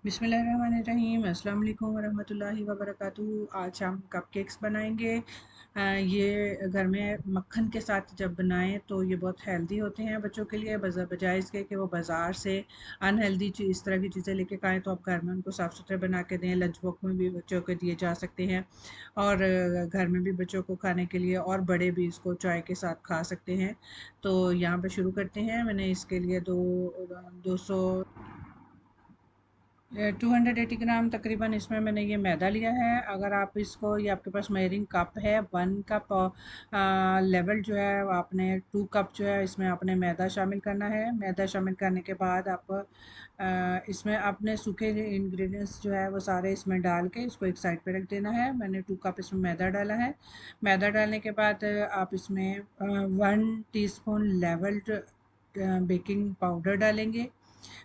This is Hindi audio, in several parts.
बिस्मिल्लाहिर्रहमानिर्रहीम। अस्सलाम वालेकुम वरहमतुल्लाहि वबरकातुहू। आज हम कपकेक्स बनाएंगे। ये घर में मक्खन के साथ जब बनाएं तो ये बहुत हेल्दी होते हैं बच्चों के लिए, बजाय इसके कि वो बाज़ार से अनहेल्दी चीज़ इस तरह की चीज़ें लेके आएँ। तो आप घर में उनको साफ़ सुथरे बना के दें। लंच बॉक्स में भी बच्चों को दिए जा सकते हैं और घर में भी बच्चों को खाने के लिए, और बड़े भी इसको चाय के साथ खा सकते हैं। तो यहाँ पे शुरू करते हैं। मैंने इसके लिए 280 ग्राम तकरीबन इसमें मैंने ये मैदा लिया है। अगर आप इसको, ये आपके पास मेजरिंग कप है 1 कप लेवल जो है वो आपने 2 कप जो है इसमें आपने मैदा शामिल करना है। मैदा शामिल करने के बाद आप इसमें अपने सूखे इंग्रेडिएंट्स जो है वो सारे इसमें डाल के इसको एक साइड पे रख देना है। मैंने 2 कप इसमें मैदा डाला है। मैदा डालने के बाद आप इसमें 1 टीस्पून लेवल्ड बेकिंग पाउडर डालेंगे।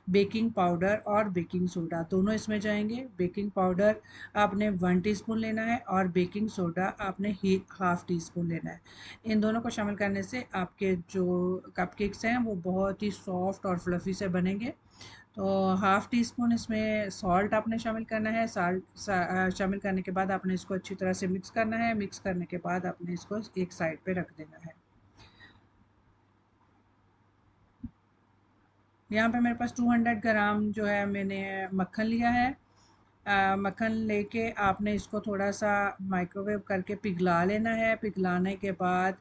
बेकिंग पाउडर और बेकिंग सोडा दोनों इसमें जाएंगे। बेकिंग पाउडर आपने 1 टीस्पून लेना है और बेकिंग सोडा आपने ही 1/2 टीस्पून लेना है। इन दोनों को शामिल करने से आपके जो कपकेक्स हैं वो बहुत ही सॉफ्ट और फ्लफ़ी से बनेंगे। तो 1/2 टीस्पून इसमें सॉल्ट आपने शामिल करना है। शामिल करने के बाद आपने इसको अच्छी तरह से मिक्स करना है। मिक्स करने के बाद आपने इसको एक साइड पे रख देना है। यहाँ पे मेरे पास 200 ग्राम जो है मैंने मक्खन लिया है। मक्खन लेके आपने इसको थोड़ा सा माइक्रोवेव करके पिघला लेना है। पिघलाने के बाद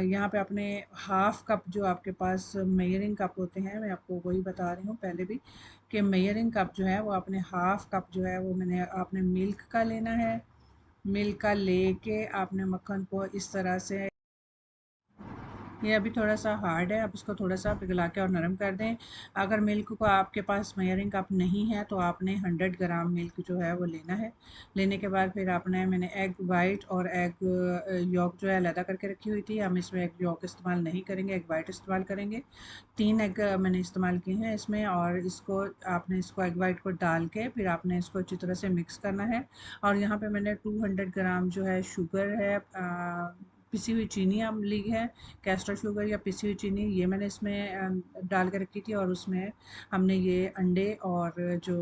यहाँ पे आपने 1/2 कप जो आपके पास मेजरिंग कप होते हैं, मैं आपको वही बता रही हूँ पहले भी, कि मेजरिंग कप जो है वो आपने 1/2 कप जो है वो मैंने आपने मिल्क का लेना है। मिल्क का लेके आपने मक्खन को इस तरह से, ये अभी थोड़ा सा हार्ड है, आप इसको थोड़ा सा पिघला के और नरम कर दें। अगर मिल्क को आपके पास मेजरिंग कप नहीं है तो आपने 100 ग्राम मिल्क जो है वो लेना है। लेने के बाद फिर आपने, मैंने एग वाइट और एग यॉक जो है अलहदा करके रखी हुई थी। हम इसमें एग यॉक इस्तेमाल नहीं करेंगे, एग वाइट इस्तेमाल करेंगे। 3 एग मैंने इस्तेमाल किए हैं इसमें, और इसको आपने इसको एग वाइट को डाल के फिर आपने इसको अच्छी तरह से मिक्स करना है। और यहाँ पे मैंने 200 ग्राम जो है शुगर है, पिसी हुई चीनी हम ली है, कैस्टर शुगर या पिसी हुई चीनी, ये मैंने इसमें डाल के रखी थी। और उसमें हमने ये अंडे और जो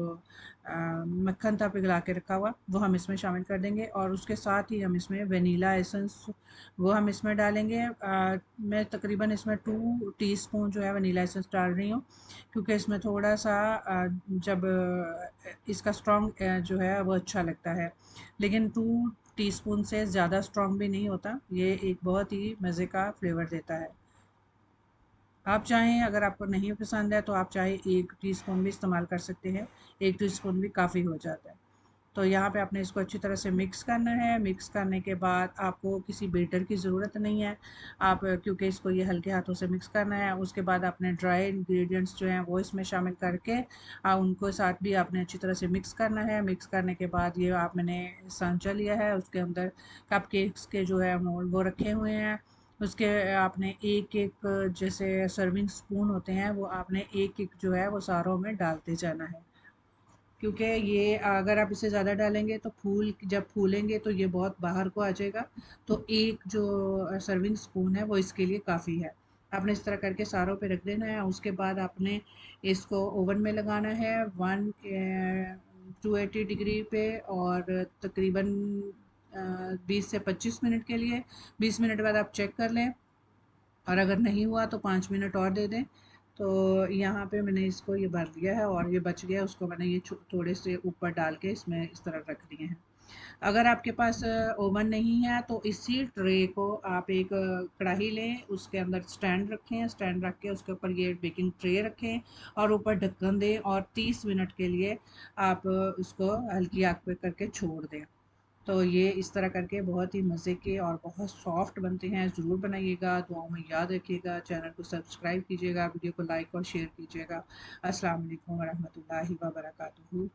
मक्खन था पिघला के रखा हुआ वो हम इसमें शामिल कर देंगे। और उसके साथ ही हम इसमें वनीला एसेंस वो हम इसमें डालेंगे। मैं तकरीबन इसमें 2 टीस्पून जो है वनीला एसेंस डाल रही हूँ, क्योंकि इसमें थोड़ा सा जब इसका स्ट्रॉन्ग जो है वो अच्छा लगता है। लेकिन 2 टीस्पून से ज़्यादा स्ट्रॉन्ग भी नहीं होता, ये एक बहुत ही मज़े का फ्लेवर देता है। आप चाहें, अगर आपको नहीं पसंद है तो आप चाहे 1 टीस्पून भी इस्तेमाल कर सकते हैं। 1 टीस्पून भी काफ़ी हो जाता है। तो यहाँ पे आपने इसको अच्छी तरह से मिक्स करना है। मिक्स करने के बाद आपको किसी बीटर की ज़रूरत नहीं है, आप क्योंकि इसको ये हल्के हाथों से मिक्स करना है। उसके बाद आपने ड्राई इंग्रेडिएंट्स जो हैं वो इसमें शामिल करके उनको साथ भी आपने अच्छी तरह से मिक्स करना है। मिक्स करने के बाद ये आप, मैंने सांचा लिया है, उसके अंदर कपकेक्स के जो है मोल्ड वो रखे हुए हैं। उसके आपने एक एक, जैसे सर्विंग स्पून होते हैं, वो आपने एक एक जो है वो सारों में डालते जाना है। क्योंकि ये अगर आप इसे ज़्यादा डालेंगे तो जब फूलेंगे तो ये बहुत बाहर को आ जाएगा। तो एक जो सर्विंग स्पून है वो इसके लिए काफ़ी है। आपने इस तरह करके सारों पे रख देना है। उसके बाद आपने इसको ओवन में लगाना है 280 डिग्री पे, और तकरीबन 20 से 25 मिनट के लिए। 20 मिनट बाद आप चेक कर लें, और अगर नहीं हुआ तो 5 मिनट और दे दें। तो यहाँ पे मैंने इसको ये भर दिया है, और ये बच गया, उसको मैंने ये थोड़े से ऊपर डाल के इसमें इस तरह रख दिए हैं। अगर आपके पास ओवन नहीं है तो इसी ट्रे को आप एक कढ़ाई लें, उसके अंदर स्टैंड रखें, स्टैंड रख के उसके ऊपर ये बेकिंग ट्रे रखें और ऊपर ढक्कन दें, और 30 मिनट के लिए आप उसको हल्की आग पे करके छोड़ दें। तो ये इस तरह करके बहुत ही मज़े के और बहुत सॉफ्ट बनते हैं। ज़रूर बनाइएगा, दुआओं में याद रखिएगा, चैनल को सब्सक्राइब कीजिएगा, वीडियो को लाइक और शेयर कीजिएगा। अस्सलाम वालेकुम वरहमतुल्लाहि वबरकातुहू।